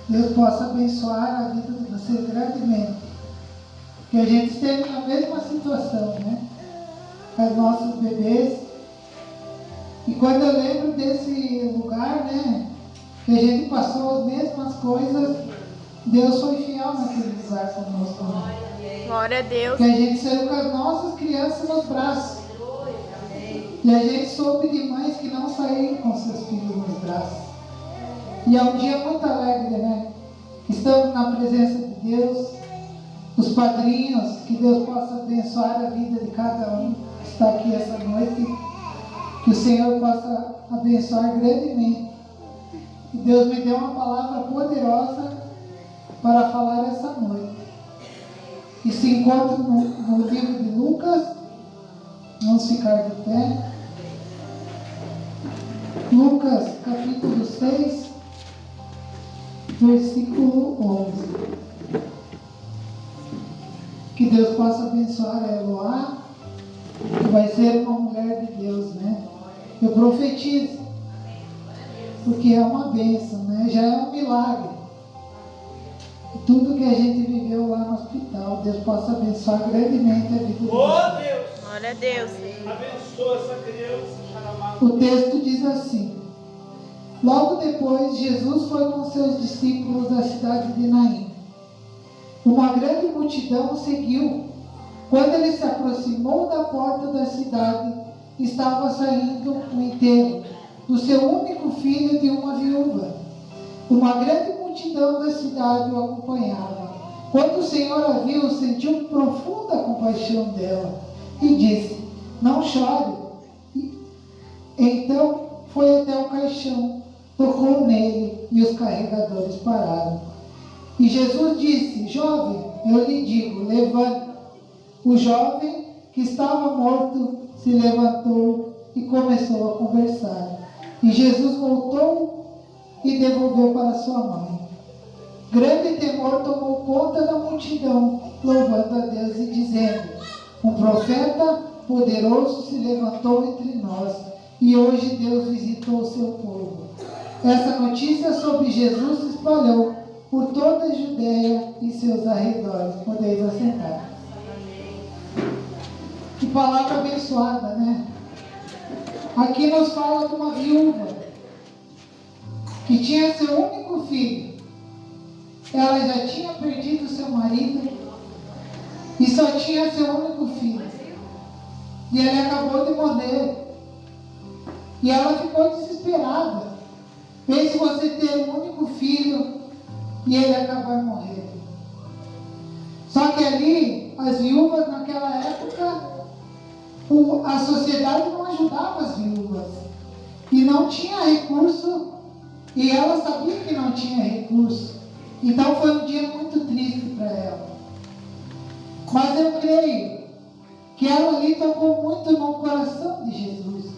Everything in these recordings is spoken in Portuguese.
Deus possa abençoar a vida de vocês grandemente. Que a gente esteve na mesma situação, né? Com os nossos bebês. E quando eu lembro desse lugar, né? Que a gente passou as mesmas coisas, Deus foi fiel naquele lugar conosco. Né? Glória a Deus. Que a gente saiu com as nossas crianças nos braços. E a gente soube de mães que não saíram com seus filhos nos braços. E é um dia muito alegre, né? Estamos na presença de Deus, os padrinhos, que Deus possa abençoar a vida de cada um que está aqui essa noite, que o Senhor possa abençoar grandemente. E Deus me deu uma palavra poderosa para falar essa noite. E se encontra no livro de Lucas, vamos ficar de pé. Lucas capítulo 6, versículo 11. Que Deus possa abençoar a Eloá, que vai ser uma mulher de Deus, né? Eu profetizo, porque é uma bênção, né? Já é um milagre. Tudo que a gente viveu lá no hospital, Deus possa abençoar grandemente a vida de Oh Deus! Glória a Deus. Abençoa essa criança. O texto diz assim: logo depois, Jesus foi com seus discípulos da cidade de Naim. Uma grande multidão o seguiu. Quando ele se aproximou da porta da cidade, estava saindo o enterro do seu único filho de uma viúva. Uma grande multidão da cidade o acompanhava. Quando o Senhor a viu, sentiu profunda compaixão dela e disse: não chore. Então foi até o caixão, tocou nele e os carregadores pararam. E Jesus disse: jovem, eu lhe digo, levante. O jovem que estava morto se levantou e começou a conversar. E Jesus voltou e devolveu para sua mãe. Grande temor tomou conta da multidão, louvando a Deus e dizendo: um profeta poderoso se levantou entre nós, e hoje Deus visitou o seu povo. Essa notícia sobre Jesus se espalhou por toda a Judeia e seus arredores. Podeis assentar. Que palavra abençoada, né? Aqui nos fala de uma viúva que tinha seu único filho. Ela já tinha perdido seu marido e só tinha seu único filho. E ele acabou de morrer. E ela ficou desesperada. Pense você ter um único filho e ele acabar morrendo. Só que ali, as viúvas naquela época, a sociedade não ajudava as viúvas. E não tinha recurso, e ela sabia que não tinha recurso. Então foi um dia muito triste para ela. Mas eu creio que ela ali tocou muito no coração de Jesus.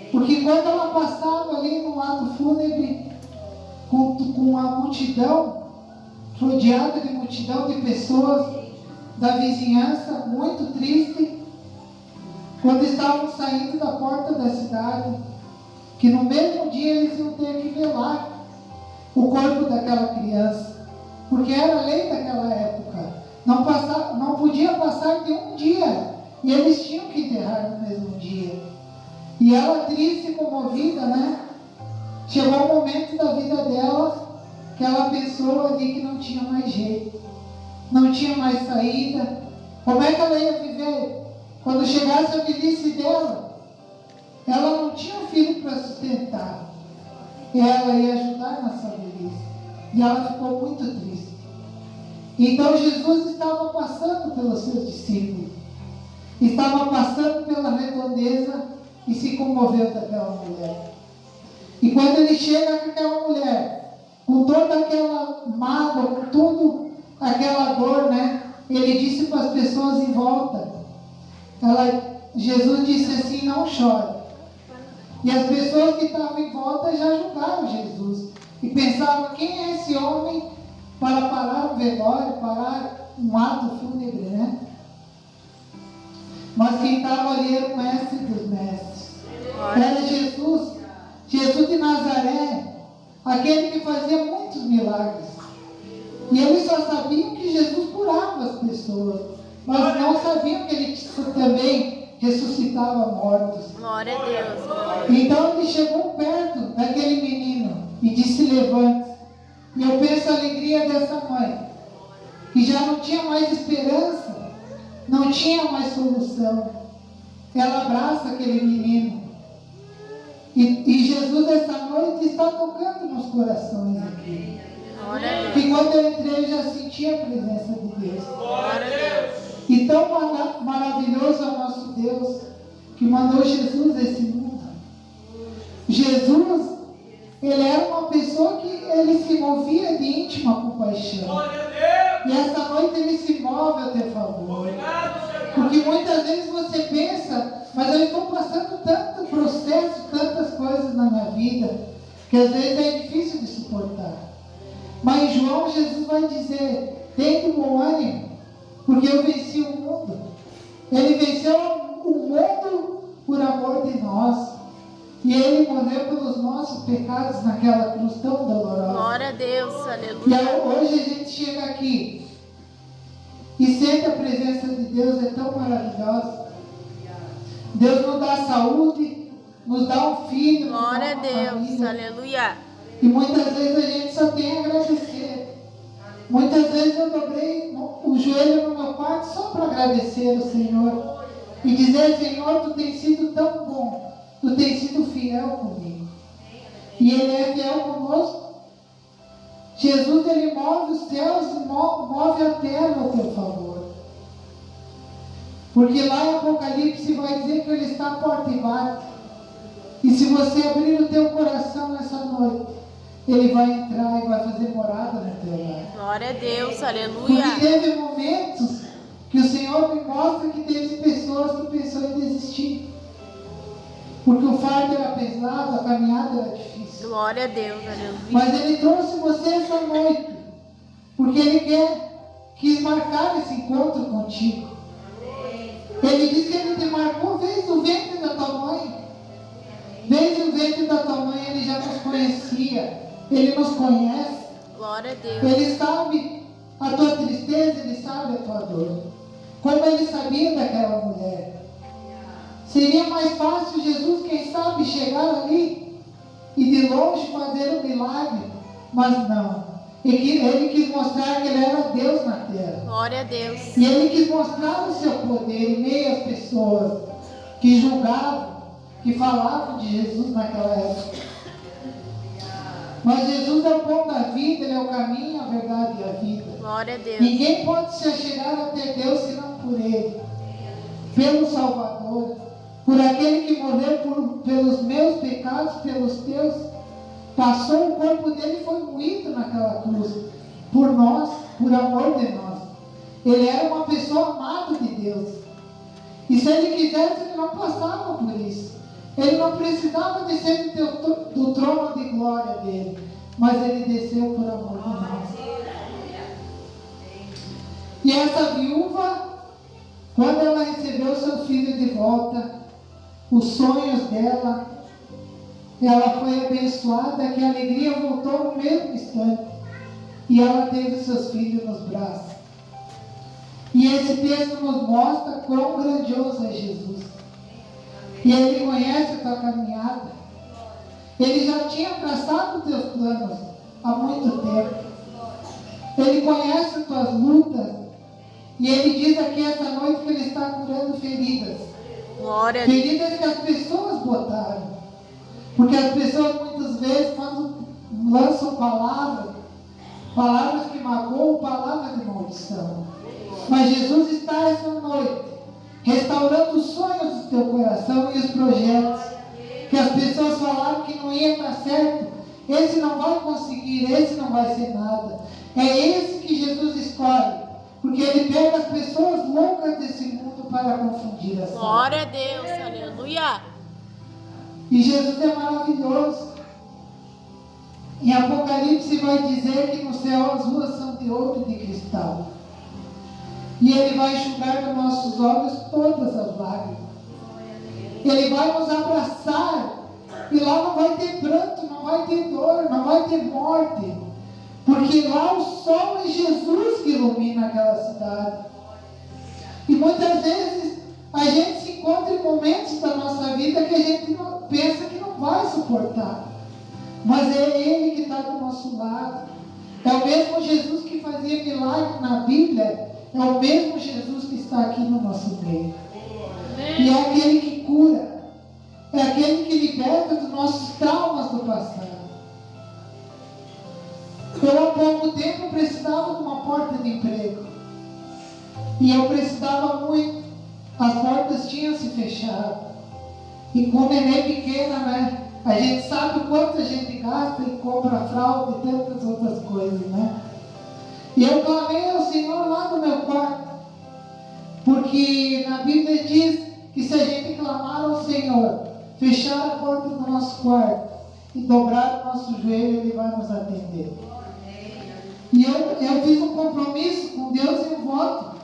Porque quando ela passava ali no ato fúnebre, com a multidão, rodeada de multidão de pessoas da vizinhança, muito triste, quando estavam saindo da porta da cidade, que no mesmo dia eles iam ter que velar o corpo daquela criança, porque era a lei daquela época, não podia passar de um dia, e eles tinham que enterrar no mesmo dia. E ela, triste e comovida, né? Chegou o momento da vida dela que ela pensou ali que não tinha mais jeito, não tinha mais saída. Como é que ela ia viver? Quando chegasse a velhice dela, ela não tinha um filho para sustentar. E ela ia ajudar nessa velhice. E ela ficou muito triste. Então Jesus estava passando pelos seus discípulos. Estava passando pela redondeza e se comoveu daquela mulher. E quando ele chega com aquela mulher, com toda aquela mágoa, com tudo aquela dor, né? Ele disse para as pessoas em volta. Jesus disse assim: não chore. E as pessoas que estavam em volta já julgaram Jesus. E pensavam: quem é esse homem para parar um velório, parar um ato fúnebre, né? Mas quem estava ali era o mestre dos mestres. Era Jesus de Nazaré, aquele que fazia muitos milagres. E eles só sabiam que Jesus curava as pessoas, mas não sabiam que ele também ressuscitava mortos. Glória a Deus. Então ele chegou perto daquele menino e disse: levante. E eu penso a alegria dessa mãe, que já não tinha mais esperança, não tinha mais solução. Ela abraça aquele menino. E Jesus essa noite está tocando nos corações aqui. Glória a Deus. E quando eu entrei, eu já senti a presença de Deus. Glória a Deus. E tão maravilhoso é o nosso Deus, que mandou Jesus a esse mundo. Jesus, ele era uma pessoa que ele se movia de íntima compaixão. Glória a Deus. E essa noite ele se move a teu favor. Obrigado, Senhor. Porque muitas vezes você pensa, mas eu estou passando tanto processo, tantas coisas na minha vida, que às vezes é difícil de suportar. Mas em João, Jesus vai dizer: tem de bom ânimo, porque eu venci o mundo. Ele venceu o mundo por amor de nós. E ele morreu pelos nossos pecados naquela cruz tão dolorosa. Glória a Deus. E Aleluia. hoje a gente chega aqui e sente a presença de Deus, é tão maravilhosa. Deus nos dá saúde, nos dá um filho, nos Glória dá a uma Deus. família. Aleluia. E muitas vezes a gente só tem a agradecer. Muitas vezes eu dobrei o joelho no meu quarto só para agradecer ao Senhor. E dizer: Senhor, Tu tens sido tão bom. Tu tens sido fiel comigo. E Ele é fiel conosco. Jesus, Ele move os céus e move a terra ao teu favor. Porque lá em Apocalipse vai dizer que Ele está à porta e bate. E se você abrir o teu coração nessa noite, Ele vai entrar e vai fazer morada no teu lar. Glória a Deus. Porque Aleluia. teve momentos que o Senhor me mostra que teve pessoas que pensou em desistir. Porque o fardo era pesado, a caminhada era difícil. Glória a Deus. Aleluia. Mas Ele trouxe você essa noite, porque Ele quis marcar esse encontro contigo. Ele disse que Ele te marcou desde o ventre da tua mãe. Desde o ventre da tua mãe Ele já nos conhecia. Ele nos conhece. Glória a Deus. Ele sabe a tua tristeza, Ele sabe a tua dor. Como Ele sabia daquela mulher. Seria mais fácil Jesus, quem sabe, chegar ali e de longe fazer um milagre. Mas não. Ele quis mostrar que Ele era Deus na terra. Glória a Deus. E Ele quis mostrar o seu poder em meio às pessoas que julgavam, que falavam de Jesus naquela época. Mas Jesus é o pão da vida, Ele é o caminho, a verdade e a vida. Glória a Deus. Ninguém pode se achegar até Deus senão por Ele, pelo Salvador, por aquele que morreu pelos meus pecados, pelos teus. Passou, o corpo dele e foi moído naquela cruz, por nós, por amor de nós. Ele era uma pessoa amada de Deus. E se Ele quisesse, Ele não passava por isso. Ele não precisava descer do trono de glória dele, mas Ele desceu por amor de nós. E essa viúva, quando ela recebeu seu filho de volta, os sonhos dela, ela foi abençoada, que a alegria voltou no mesmo instante. E ela teve seus filhos nos braços. E esse texto nos mostra quão grandioso é Jesus. E Ele conhece a tua caminhada. Ele já tinha traçado os teus planos há muito tempo. Ele conhece as tuas lutas. E Ele diz aqui essa noite que Ele está curando feridas. Glória a Deus. Feridas que as pessoas botaram. Porque as pessoas muitas vezes, quando lançam palavras que magoam, palavras de maldição. Mas Jesus está essa noite restaurando os sonhos do teu coração e os projetos. Que as pessoas falaram que não ia dar certo. Esse não vai conseguir, esse não vai ser nada. É esse que Jesus escolhe. Porque Ele pega as pessoas loucas desse mundo para confundir as Glória a Deus. Aleluia. E Jesus é maravilhoso. Em Apocalipse vai dizer que no céu as ruas são de ouro e de cristal. E Ele vai enxugar dos nossos olhos todas as lágrimas. Ele vai nos abraçar E lá não vai ter pranto, não vai ter dor, não vai ter morte. Porque lá o sol é Jesus que ilumina aquela cidade. E muitas vezes a gente se encontra em momentos da nossa vida que a gente pensa que não vai suportar. Mas é Ele que está do nosso lado. É o mesmo Jesus que fazia milagre na Bíblia. É o mesmo Jesus que está aqui no nosso meio. E é aquele que cura. É aquele que liberta dos nossos traumas do passado. Eu há pouco tempo precisava de uma porta de emprego. E eu precisava muito. As portas tinham se fechado. E com o neném pequena, né? A gente sabe o quanto a gente gasta e compra fralda e tantas outras coisas, né? E eu clamei ao Senhor lá no meu quarto. Porque na Bíblia diz que se a gente clamar ao Senhor, fechar a porta do nosso quarto e dobrar o nosso joelho, Ele vai nos atender. E eu fiz um compromisso com Deus e um voto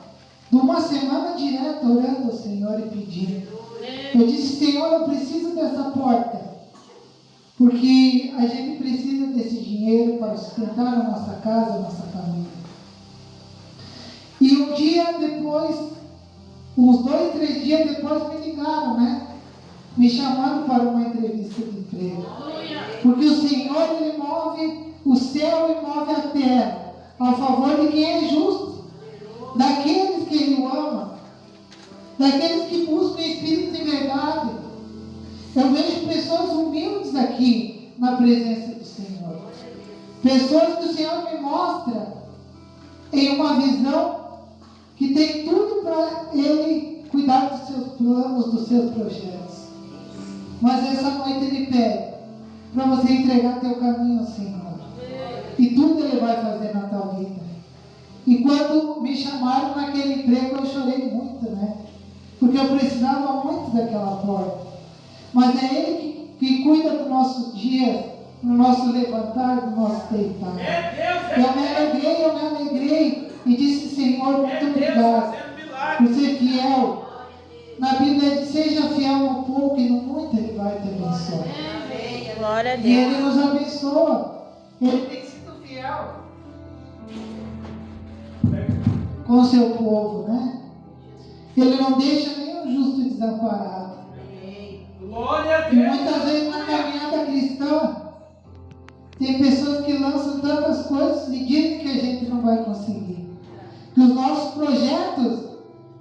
de uma semana direta orando ao Senhor e pedindo. Eu disse: Senhor, eu preciso dessa porta, porque a gente precisa desse dinheiro para sustentar a nossa casa, a nossa família. E um dia depois, uns 2, 3 dias depois, me ligaram, né? Me chamando para uma entrevista de emprego. Porque o Senhor, Ele move o céu e move a terra a favor de quem é justo, daqueles que Ele ama, daqueles que buscam espírito de verdade. Eu vejo pessoas humildes aqui na presença do Senhor. Pessoas que o Senhor me mostra em uma visão que tem tudo para Ele cuidar dos seus planos, dos seus projetos. Mas essa noite Ele pede para você entregar teu caminho ao Senhor. E tudo Ele vai fazer na tua vida. E quando me chamaram naquele emprego, eu chorei muito, né? Porque eu precisava muito daquela porta. Mas é Ele que cuida do nosso dia, do nosso levantar, do nosso deitar. Eu me alegrei e disse: Senhor, muito obrigado por ser fiel. Na Bíblia diz: seja fiel no pouco e no muito Ele vai te abençoar. Glória a Deus. E Ele nos abençoa. Ele tem sido fiel com o seu povo, né? Ele não deixa nenhum justo desamparado. Glória a E Deus. muitas vezes na caminhada cristã tem pessoas que lançam tantas coisas e dizem que a gente não vai conseguir. Que os nossos projetos,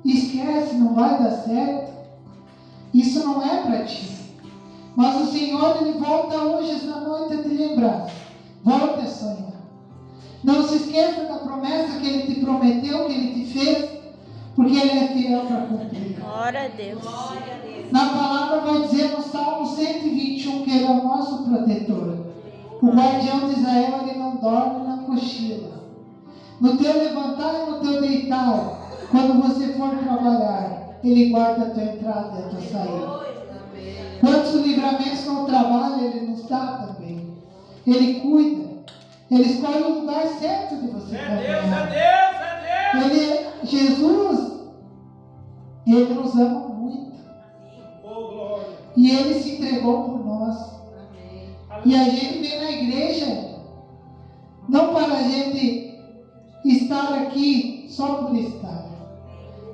esquece, não vai dar certo. Isso não é para ti. Mas o Senhor, Ele volta hoje, essa noite, a te lembrar. Volte a sonhar. Não se esqueça da promessa que Ele te prometeu, que Ele te fez, porque Ele é fiel para cumprir. Glória a Deus. Na palavra vai dizer no Salmo 121 que Ele é o nosso protetor. O guardião de Israel, Ele não dorme na cochila. No teu levantar e no teu deitar, quando você for trabalhar, Ele guarda a tua entrada e a tua saída. Quantos livramentos no trabalho Ele nos dá também. Ele cuida. Ele escolhe o lugar certo de você trabalhar. É Deus. Jesus, Ele nos ama muito. Oh, glória. E Ele se entregou por nós. E a gente vem na igreja não para a gente estar aqui só por estar.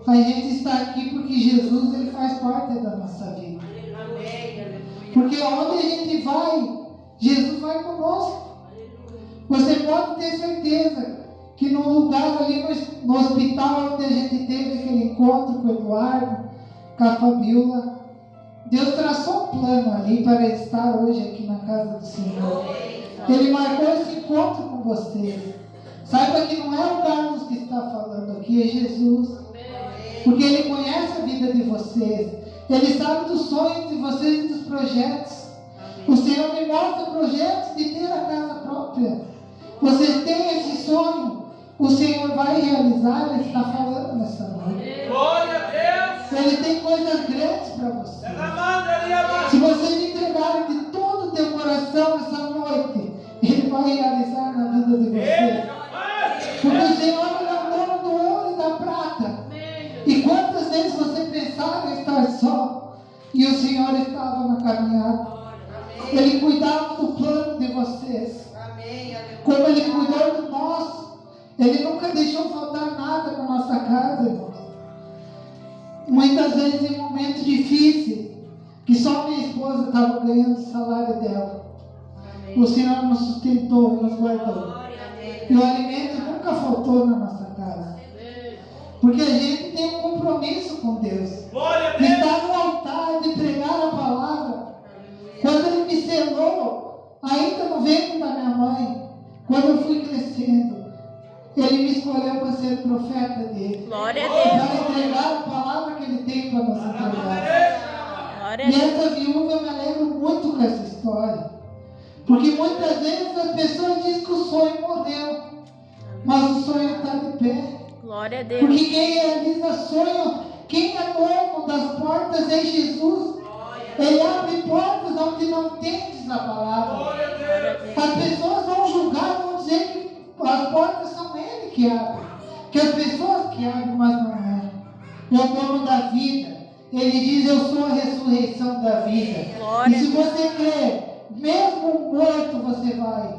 A gente está aqui porque Jesus, Ele faz parte da nossa vida. Porque onde a gente vai, Jesus vai conosco. Você pode ter certeza que no lugar ali no hospital onde a gente teve aquele encontro com o Eduardo, com a Fabiola, Deus traçou um plano ali para estar hoje aqui na casa do Senhor. Ele marcou esse encontro com vocês. Saiba que não é o Carlos que está falando aqui, é Jesus. Porque Ele conhece a vida de vocês. Ele sabe dos sonhos de vocês e dos projetos. O Senhor me mostra projetos de ter a casa própria. Vocês têm esse sonho, o Senhor vai realizar. Ele está falando nessa noite. Glória a Deus. Ele tem coisas grandes para você. Ela Se vocês entregarem de todo o teu coração essa noite, Ele vai realizar na vida de vocês. Porque o Senhor é o dono do ouro e da prata. E quantas vezes você pensava em estar só e o Senhor estava na caminhada? Ele cuidava do plano de vocês. Como Ele cuidou do nosso. Ele nunca deixou faltar nada na nossa casa, irmãos. Muitas vezes em momentos difíceis, que só minha esposa estava ganhando o salário dela, o Senhor nos sustentou e nos guardou. E o alimento nunca faltou na nossa casa. Porque a gente tem um compromisso com Deus. De estar no altar, de pregar a palavra. Quando Ele me selou, ainda no ventre da minha mãe, quando eu fui crescendo, Ele me escolheu para ser profeta dele. Glória a Deus. Para entregar a palavra que Ele tem para nos entregar. Glória a E Deus. essa viúva, eu me alegro muito com essa história. Porque muitas vezes as pessoas dizem que o sonho morreu, mas o sonho está de pé. Glória a Deus. Porque quem realiza sonho, quem é dono das portas é Jesus. Ele abre portas onde não tem a palavra. As pessoas vão julgar, vão dizer que as portas são Ele que abre. Que as pessoas que abrem, mas não é. É o dono da vida. Ele diz, eu sou a ressurreição da vida. Glória E se a Deus. você crer, mesmo morto você vai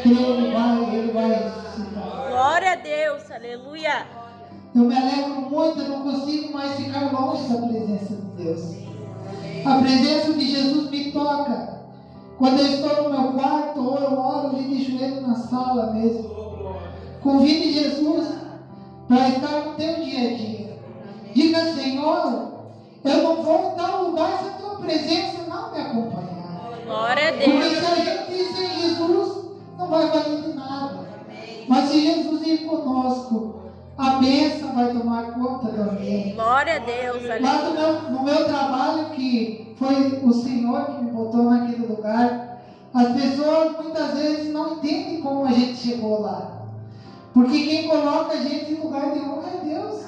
crer, Ele vai ressuscitar. Glória a Deus. Aleluia. Eu me alegro muito, eu não consigo mais ficar longe da presença de Deus. A presença de Jesus me toca. Quando eu estou no meu quarto, ou eu oro ali de joelho na sala mesmo. Convide Jesus para estar no teu dia a dia. Diga, Senhor, eu não vou em tal lugar se a tua presença não me acompanhar. Glória a Porque Deus. se a gente ir sem Jesus, não vai valer de nada. Mas se Jesus ir conosco, a bênção vai tomar conta do ambiente. Glória a Deus. Lá Aleluia. no meu trabalho, que foi o Senhor que me botou naquele lugar, as pessoas muitas vezes não entendem como a gente chegou lá. Porque quem coloca a gente em lugar de honra é Deus.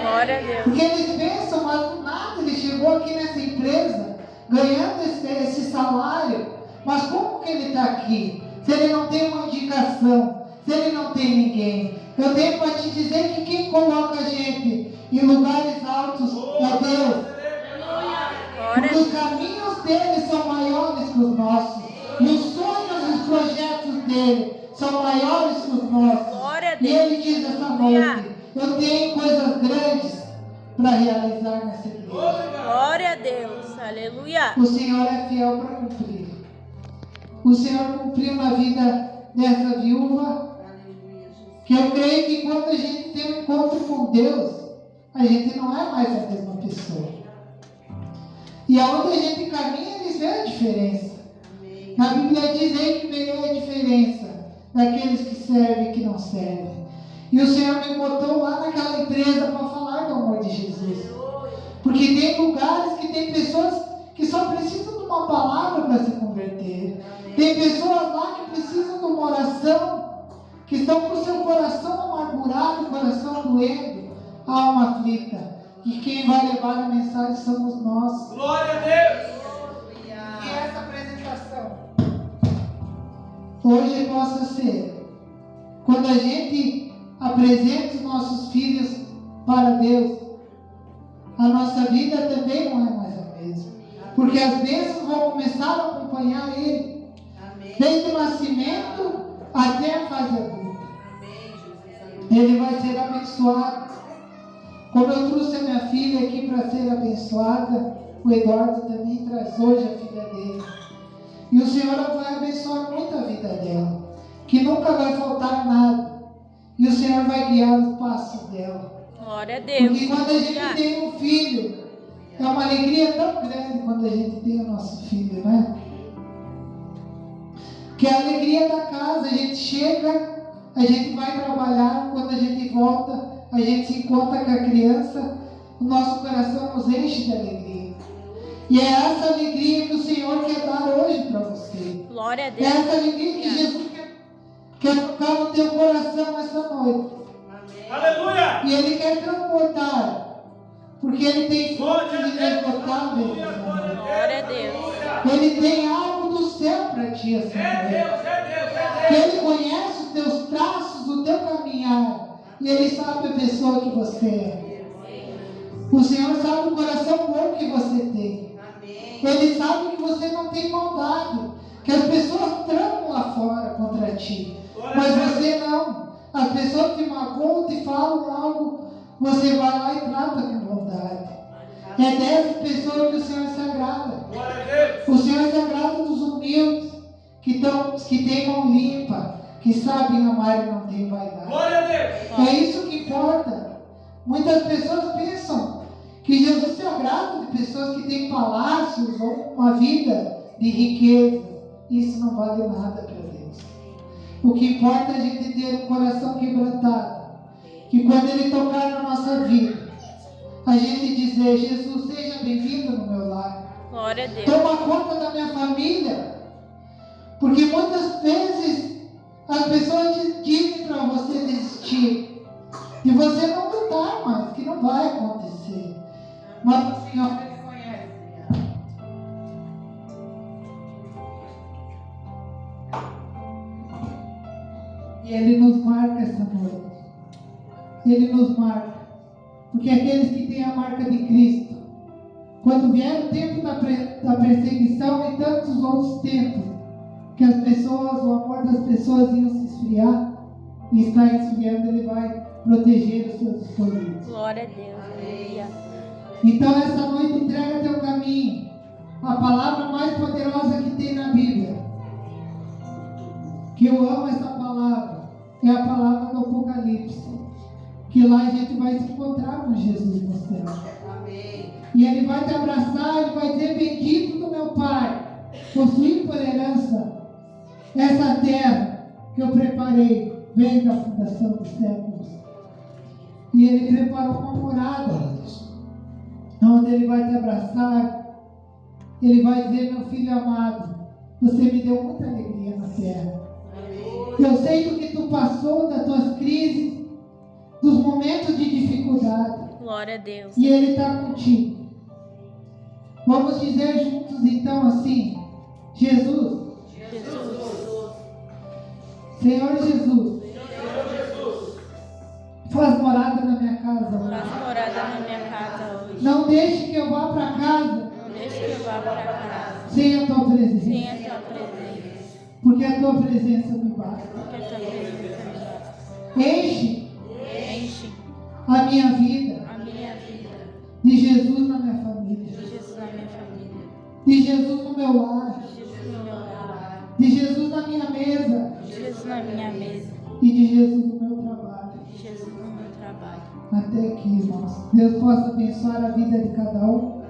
Glória a Deus. Porque eles pensam, mas do nada ele chegou aqui nessa empresa, ganhando esse salário. Mas como que ele está aqui? Se ele não tem uma indicação, se ele não tem ninguém. Eu tenho para te dizer que quem coloca a gente em lugares altos é Deus. Porque os caminhos dele são maiores que os nossos. E os sonhos e os projetos dele são maiores que os nossos. Glória a E Deus. ele diz essa noite, eu tenho coisas grandes para realizar nessa igreja. Glória a Deus. Aleluia. O Senhor é fiel para cumprir. O Senhor cumpriu na vida dessa viúva. Que eu creio que quando a gente tem um encontro com Deus, a gente não é mais a mesma pessoa. E aonde a gente caminha, eles veem a diferença. Na Bíblia diz aí que verei a diferença daqueles que servem e que não servem. E o Senhor me botou lá naquela empresa para falar do amor de Jesus. Porque tem lugares que tem pessoas que só precisam de uma palavra para se converter. Tem pessoas lá que precisam de uma oração, que estão com o seu coração amargurado, coração doendo, alma aflita. E quem vai levar a mensagem somos nós. Glória a Deus. E essa apresentação hoje possa ser, quando a gente apresenta os nossos filhos para Deus, a nossa vida também não é mais a mesma. Porque as bênçãos vão começar a acompanhar ele, desde o nascimento até a fase adulta. Ele vai ser abençoado. Como eu trouxe a minha filha aqui para ser abençoada, o Eduardo também traz hoje a filha dele. E o Senhor vai abençoar muito a vida dela, que nunca vai faltar nada. E o Senhor vai guiar os passos dela. Glória a Deus. Porque quando a gente tem um filho, é uma alegria tão grande quando a gente tem o nosso filho, né? Que é a alegria da casa, a gente chega, a gente vai trabalhar, quando a gente volta, a gente se encontra com a criança, o nosso coração nos enche de alegria. E é essa alegria que o Senhor quer dar hoje para você. Glória a É Deus. essa alegria que Jesus quer tocar no teu coração essa noite. Aleluia. E Ele quer transportar, porque Ele tem fontes inesgotáveis. Glória a Deus. Ele tem algo do céu para ti essa noite. Ele conhece os teus traços, o teu caminhar. E Ele sabe a pessoa que você é. O Senhor sabe o coração bom que você tem. Ele sabe que você não tem maldade, que as pessoas tramam lá fora contra ti, mas você não. As pessoas te magoam, te falam algo, você vai lá e trata com bondade. É dessas pessoas que o Senhor se agrada. O Senhor se agrada dos humildes, que têm mão limpa, que sabem amar e não têm vaidade. É isso que importa. Muitas pessoas pensam que Jesus se agrada de pessoas que têm palácios ou uma vida de riqueza. Isso não vale nada para Deus. O que importa é a gente ter um coração quebrantado, que quando Ele tocar na nossa vida, a gente dizer: Jesus, seja bem-vindo no meu lar. Glória a Deus. Toma conta da minha família. Porque muitas vezes as pessoas dizem para você desistir, e você não lutar mais, que não vai acontecer. Mas o Senhor conhece. E Ele nos marca essa noite. Ele nos marca. Porque aqueles que têm a marca de Cristo, quando vier o tempo da perseguição e tantos outros tempos, que as pessoas, o amor das pessoas iam se esfriar, e está esfriando, Ele vai proteger os seus escolhidos. Glória a Deus. Aleluia. Então essa noite entrega teu caminho. A palavra mais poderosa que tem na Bíblia, que eu amo essa palavra, é a palavra do Apocalipse, que lá a gente vai se encontrar com Jesus no céu. Amém. E Ele vai te abraçar, Ele vai dizer: bendito do meu Pai, possuir por herança essa terra que eu preparei desde a fundação dos séculos. E Ele preparou uma morada, onde Ele vai te abraçar. Ele vai dizer: meu filho amado, você me deu muita alegria na terra. Eu sei do que tu passou, das tuas crises, dos momentos de dificuldade. Glória a Deus. E Ele está contigo. Vamos dizer juntos então assim: Jesus, Senhor Jesus, faz morada na minha casa hoje. Faz morada na minha casa hoje. Não deixe que eu vá para casa Não deixe que eu vá para casa sem a tua presença. sem a tua presença. Porque a tua presença me basta. Porque a tua presença me basta. Enche Enche a minha vida a minha vida de Jesus na minha família, de Jesus na minha família, de Jesus no meu lar, de Jesus no meu lar, de Jesus na minha mesa de Jesus na minha mesa, e de Jesus no meu trabalho. de Jesus no meu trabalho. Até aqui, irmãos. Deus possa abençoar a vida de cada um.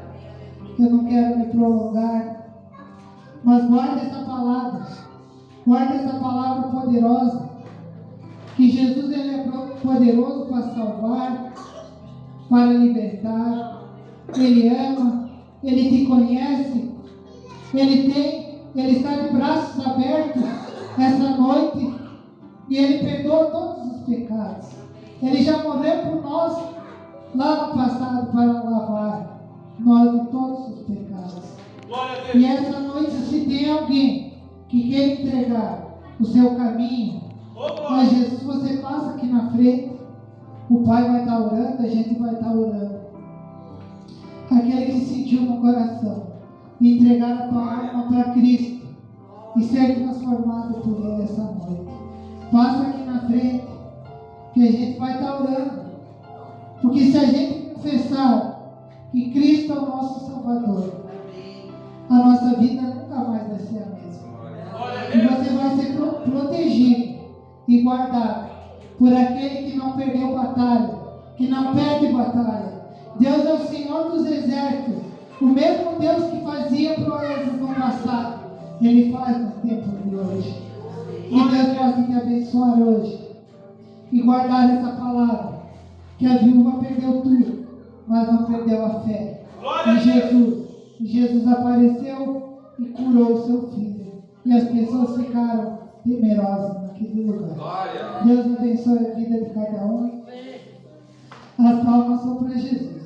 Eu não quero me prolongar, mas guarde essa palavra. Guarde essa palavra poderosa. Que Jesus, Ele é poderoso para salvar, para libertar. Ele ama, Ele te conhece. Ele está de braços abertos essa noite. E Ele perdoa todos os pecados. Ele já morreu por nós lá no passado para lavar nós de todos os pecados. E essa noite, se tem alguém que quer entregar o seu caminho a Jesus, você passa aqui na frente. O Pai vai estar orando, a gente vai estar orando. Aquele que sentiu no coração de entregar a tua alma para Cristo e ser transformado por Ele essa noite, passa aqui na frente, que a gente vai estar orando. Porque se a gente confessar que Cristo é o nosso Salvador, a nossa vida nunca mais vai ser a mesma. E você vai ser protegido e guardado por aquele que não perdeu batalha, que não perde batalha. Deus é o Senhor dos exércitos, o mesmo Deus que fazia proezas no passado, Ele faz no tempo de hoje. E Deus possa te abençoar hoje e guardar essa palavra, que a viúva perdeu tudo, mas não perdeu a fé em Jesus. E Jesus apareceu e curou o seu filho, e as pessoas ficaram temerosas naquele lugar. Deus abençoe a vida de cada um. As palmas são para Jesus.